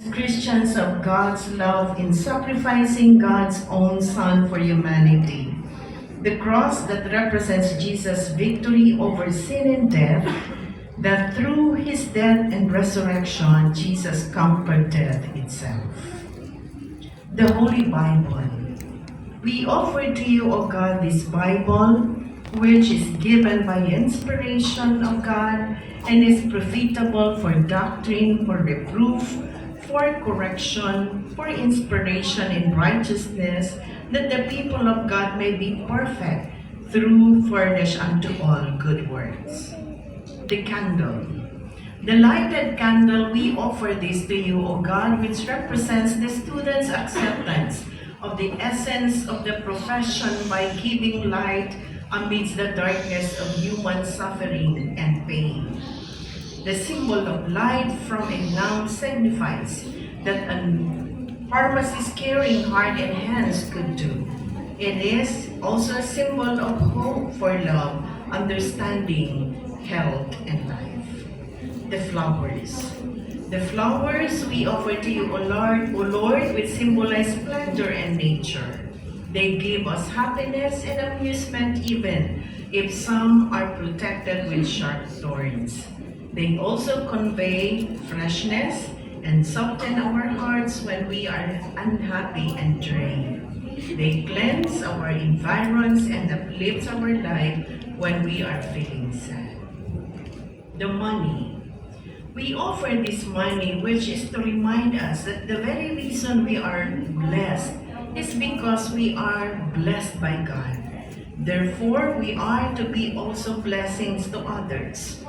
Christians of God's love in sacrificing God's own Son for humanity. The cross that represents Jesus' victory over sin and death, that through his death and resurrection, Jesus conquered death itself. The Holy Bible. We offer to you, O God, this Bible, which is given by inspiration of God and is profitable for doctrine, for reproof, for correction, for inspiration in righteousness, that the people of God may be perfect, through furnish unto all good works. The candle. The lighted candle, we offer this to you, O God, which represents the student's acceptance of the essence of the profession by giving light amidst the darkness of human suffering and pain. The symbol of light from a lamp signifies that a pharmacist's caring heart and hands could do. It is also a symbol of hope for love, understanding, health, and life. The flowers. The flowers we offer to you, O Lord, which symbolize splendor and nature. They give us happiness and amusement even if some are protected with sharp thorns. They also convey freshness and soften our hearts when we are unhappy and drained. They cleanse our environs and uplift our life when we are feeling sad. The money. We offer this money, which is to remind us that the very reason we are blessed is because we are blessed by God. Therefore, we are to be also blessings to others.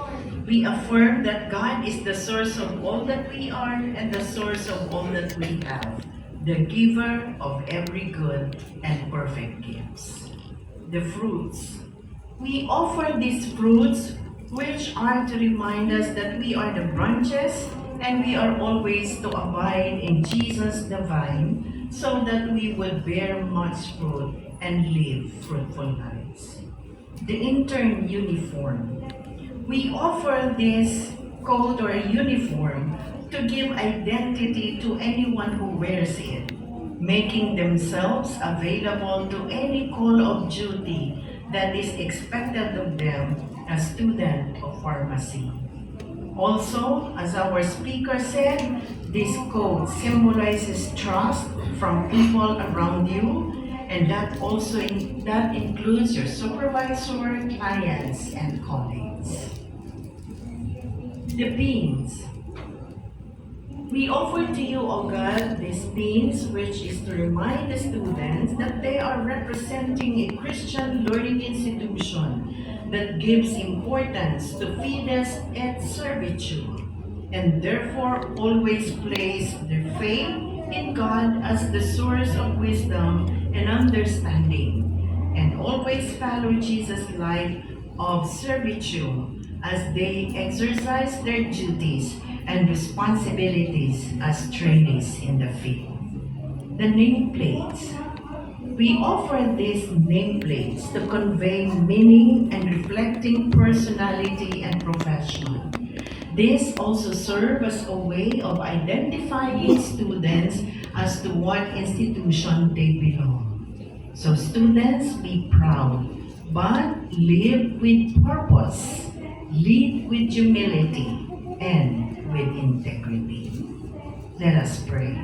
We affirm that God is the source of all that we are and the source of all that we have, the giver of every good and perfect gifts. The fruits. We offer these fruits, which are to remind us that we are the branches and we are always to abide in Jesus the vine, so that we will bear much fruit and live fruitful lives. The intern uniform. We offer this coat or a uniform to give identity to anyone who wears it, making themselves available to any call of duty that is expected of them as student of pharmacy. Also, as our speaker said, this coat symbolizes trust from people around you, and that includes your supervisor, clients, and colleagues. The beans. We offer to you, O God, these beans, which is to remind the students that they are representing a Christian learning institution that gives importance to fides et servitude, and therefore always place their faith in God as the source of wisdom and understanding, and always follow Jesus' life of servitude as they exercise their duties and responsibilities as trainees in the field. The nameplates. We offer these nameplates to convey meaning and reflecting personality and profession. These also serve as a way of identifying students as to what institution they belong. So students, be proud, but live with purpose, lead with humility, and with integrity. Let us pray.